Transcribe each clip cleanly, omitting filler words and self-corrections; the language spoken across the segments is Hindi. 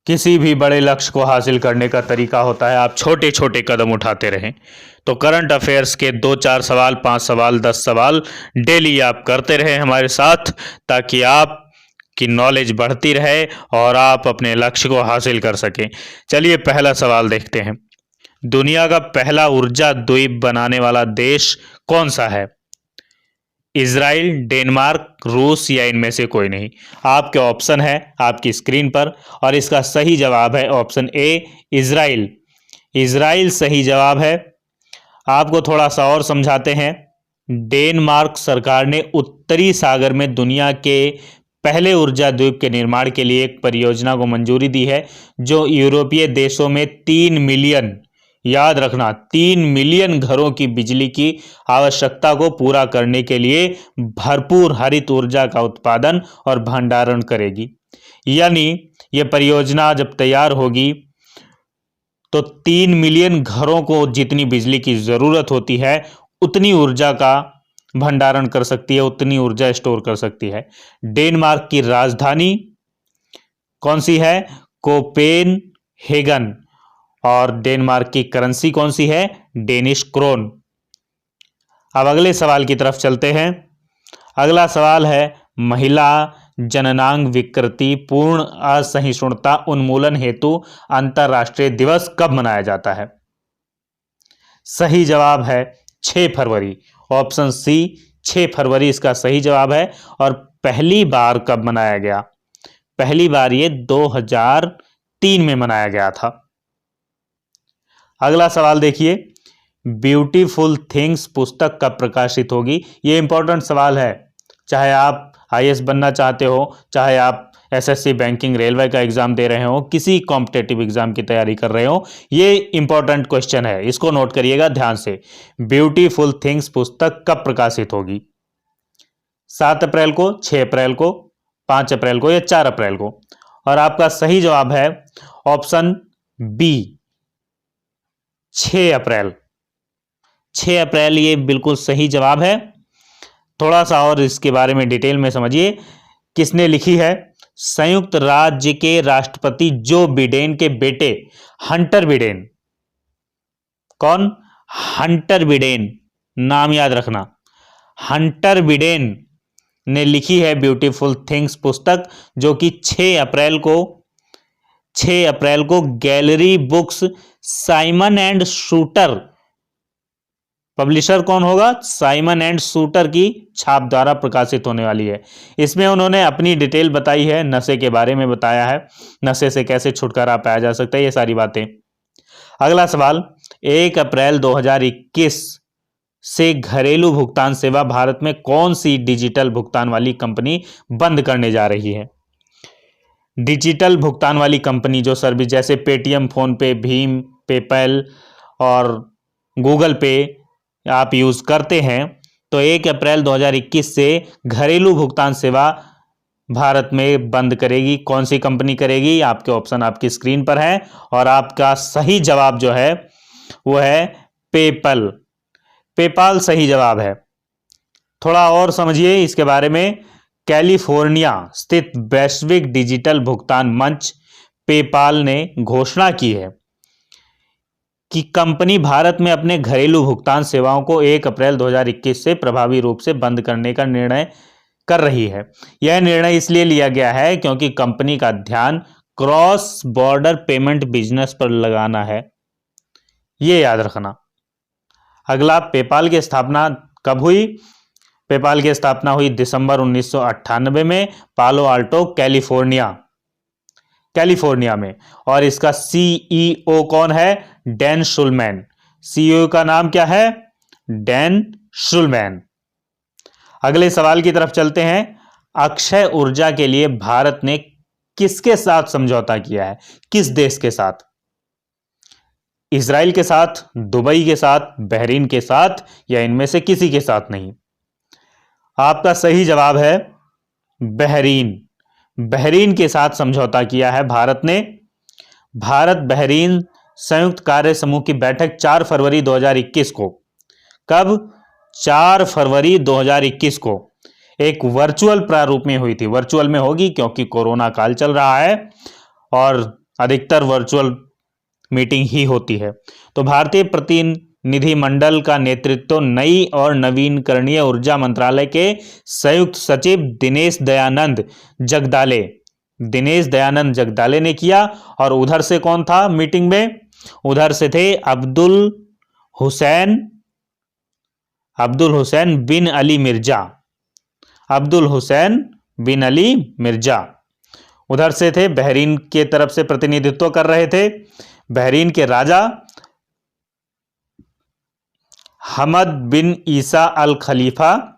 किसी भी बड़े लक्ष्य को हासिल करने का तरीका होता है आप छोटे छोटे कदम उठाते रहें। तो करंट अफेयर्स के 2-4 सवाल, 5 सवाल, 10 सवाल डेली आप करते रहें हमारे साथ, ताकि आप की नॉलेज बढ़ती रहे और आप अपने लक्ष्य को हासिल कर सकें। चलिए पहला सवाल देखते हैं। दुनिया का पहला ऊर्जा द्वीप बनाने वाला देश कौन सा है? इजराइल, डेनमार्क, रूस या इनमें से कोई नहीं। आपके ऑप्शन है आपकी स्क्रीन पर और इसका सही जवाब है ऑप्शन ए, इजराइल। इजराइल सही जवाब है। आपको थोड़ा सा और समझाते हैं। डेनमार्क सरकार ने उत्तरी सागर में दुनिया के पहले ऊर्जा द्वीप के निर्माण के लिए एक परियोजना को मंजूरी दी है, जो यूरोपीय देशों में 3 मिलियन, याद रखना 3 मिलियन घरों की बिजली की आवश्यकता को पूरा करने के लिए भरपूर हरित ऊर्जा का उत्पादन और भंडारण करेगी। यानी यह परियोजना जब तैयार होगी तो 3 मिलियन घरों को जितनी बिजली की जरूरत होती है उतनी ऊर्जा का भंडारण कर सकती है, उतनी ऊर्जा स्टोर कर सकती है। डेनमार्क की राजधानी कौन सी है? कोपेनहेगन। और डेनमार्क की करेंसी कौन सी है? Danish krone. अब अगले सवाल की तरफ चलते हैं। अगला सवाल है, महिला जननांग विकृति पूर्ण असहिष्णुता उन्मूलन हेतु अंतरराष्ट्रीय दिवस कब मनाया जाता है? सही जवाब है 6 फरवरी। ऑप्शन सी 6 फरवरी इसका सही जवाब है। और पहली बार कब मनाया गया? पहली बार ये 2003 में मनाया गया था। अगला सवाल देखिए, ब्यूटीफुल थिंग्स पुस्तक कब प्रकाशित होगी? ये इंपॉर्टेंट सवाल है। चाहे आप आईएएस बनना चाहते हो, चाहे आप एसएससी, बैंकिंग, रेलवे का एग्जाम दे रहे हो, किसी कॉम्पिटेटिव एग्जाम की तैयारी कर रहे हो, ये इंपॉर्टेंट क्वेश्चन है, इसको नोट करिएगा ध्यान से। ब्यूटीफुल थिंग्स पुस्तक कब प्रकाशित होगी? 7 अप्रैल को, 6 अप्रैल को, 5 अप्रैल को या 4 अप्रैल को? और आपका सही जवाब है ऑप्शन बी, 6 अप्रैल। 6 अप्रैल ये बिल्कुल सही जवाब है। थोड़ा सा और इसके बारे में डिटेल में समझिए। किसने लिखी है? संयुक्त राज्य के राष्ट्रपति जो बिडेन के बेटे हंटर बिडेन। कौन? हंटर बिडेन, नाम याद रखना। हंटर बिडेन ने लिखी है ब्यूटीफुल थिंग्स पुस्तक, जो कि 6 अप्रैल को gallery books Simon and shooter, publisher कौन होगा? साइमन एंड शूटर की छाप द्वारा प्रकाशित होने वाली है। इसमें उन्होंने अपनी डिटेल बताई है, नशे के बारे में बताया है, नशे से कैसे छुटकारा पाया जा सकता है, ये सारी बातें। अगला सवाल, 1 अप्रैल 2021 से घरेलू भुगतान सेवा भारत में कौन सी डिजिटल भुगतान वाली कंपनी बंद करने जा रही है? डिजिटल भुगतान वाली कंपनी जो सर्विस जैसे पेटीएम, फोन पे, भीम, पेपैल और गूगल पे आप यूज करते हैं, तो 1 अप्रैल 2021 से घरेलू भुगतान सेवा भारत में बंद करेगी। कौन सी कंपनी करेगी? आपके ऑप्शन आपकी स्क्रीन पर है और आपका सही जवाब जो है वो है पेपल। पेपाल सही जवाब है। थोड़ा और समझिए इसके बारे में। कैलिफोर्निया स्थित वैश्विक डिजिटल भुगतान मंच पेपाल ने घोषणा की है कि कंपनी भारत में अपने घरेलू भुगतान सेवाओं को 1 अप्रैल 2021 से प्रभावी रूप से बंद करने का निर्णय कर रही है। यह निर्णय इसलिए लिया गया है क्योंकि कंपनी का ध्यान क्रॉस बॉर्डर पेमेंट बिजनेस पर लगाना है, ये याद रखना। अगला, पेपाल की स्थापना कब हुई? पेपाल की स्थापना हुई दिसंबर 1998 में पालो आल्टो, कैलिफोर्निया में। और इसका सीईओ कौन है? डैन शुल्मैन। सीईओ का नाम क्या है? डैन शुल्मैन। अगले सवाल की तरफ चलते हैं। अक्षय ऊर्जा के लिए भारत ने किसके साथ समझौता किया है? किस देश के साथ? इजराइल के साथ, दुबई के साथ, बहरीन के साथ या इनमें से किसी के साथ नहीं? आपका सही जवाब है बहरीन। बहरीन के साथ समझौता किया है भारत ने। भारत बहरीन संयुक्त कार्य समूह की बैठक 4 फरवरी 2021 को, कब? 4 फरवरी 2021 को एक वर्चुअल प्रारूप में हुई थी। वर्चुअल में होगी क्योंकि कोरोना काल चल रहा है और अधिकतर वर्चुअल मीटिंग ही होती है। तो भारतीय प्रतिनिधिमंडल का नेतृत्व नई और नवीनकरणीय ऊर्जा मंत्रालय के संयुक्त सचिव दिनेश दयानंद जगदाले ने किया। और उधर से कौन था मीटिंग में? उधर से थे अब्दुल हुसैन बिन अली मिर्जा। उधर से थे, बहरीन के तरफ से प्रतिनिधित्व कर रहे थे बहरीन के राजा हमद बिन ईसा अल खलीफा,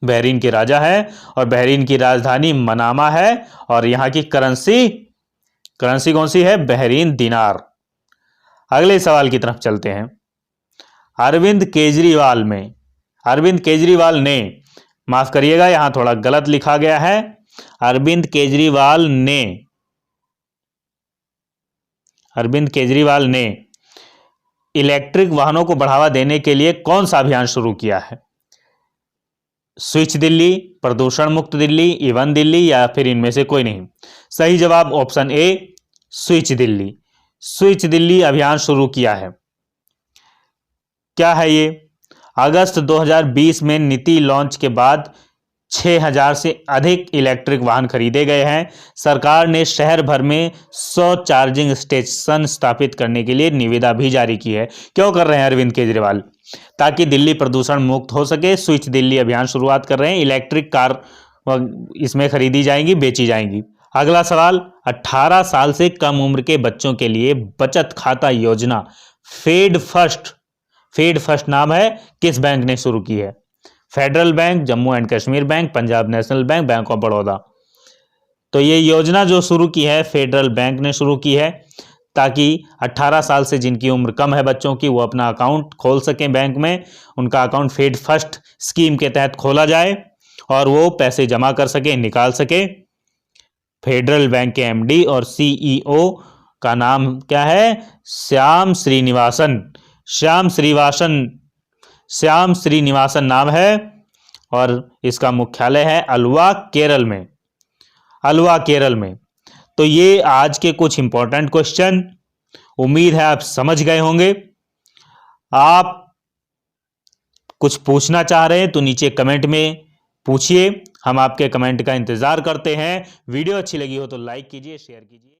बहरीन के राजा है और बहरीन की राजधानी मनामा है। और यहां की करेंसी कौन सी है? बहरीन दिनार। अगले सवाल की तरफ चलते हैं। अरविंद केजरीवाल ने, माफ करिएगा यहां थोड़ा गलत लिखा गया है, अरविंद केजरीवाल ने इलेक्ट्रिक वाहनों को बढ़ावा देने के लिए कौन सा अभियान शुरू किया है? स्विच दिल्ली, प्रदूषण मुक्त दिल्ली, इवन दिल्ली, या फिर इनमें से कोई नहीं। सही जवाब ऑप्शन ए, स्विच दिल्ली अभियान शुरू किया है। क्या है ये? अगस्त 2020 में नीति लॉन्च के बाद 6000 से अधिक इलेक्ट्रिक वाहन खरीदे गए हैं। सरकार ने शहर भर में 100 चार्जिंग स्टेशन स्थापित करने के लिए निविदा भी जारी की है। क्यों कर रहे हैं अरविंद केजरीवाल? ताकि दिल्ली प्रदूषण मुक्त हो सके। स्विच दिल्ली अभियान शुरुआत कर रहे हैं। इलेक्ट्रिक कार इसमें खरीदी जाएंगी, बेची जाएंगी। अगला सवाल, 18 साल से कम उम्र के बच्चों के लिए बचत खाता योजना फेड फर्स्ट नाम है, किस बैंक ने शुरू की है? Federal bank, Jammu and Kashmir bank, Punjab national bank, bank of Baroda. तो ये योजना जो शुरू की है फेडरल बैंक ने शुरू की है, ताकि 18 साल से जिनकी उम्र कम है बच्चों की, वो अपना अकाउंट खोल सकें बैंक में। उनका अकाउंट फेड फर्स्ट स्कीम के तहत खोला जाए और वो पैसे जमा कर सके, निकाल सके। फेडरल बैंक के एमडी और सीईओ का नाम क्या है? श्याम श्रीनिवासन नाम है और इसका मुख्यालय है अल्वा, केरल में। तो ये आज के कुछ इंपॉर्टेंट क्वेश्चन, उम्मीद है आप समझ गए होंगे। आप कुछ पूछना चाह रहे हैं तो नीचे कमेंट में पूछिए, हम आपके कमेंट का इंतजार करते हैं। वीडियो अच्छी लगी हो तो लाइक कीजिए, शेयर कीजिए।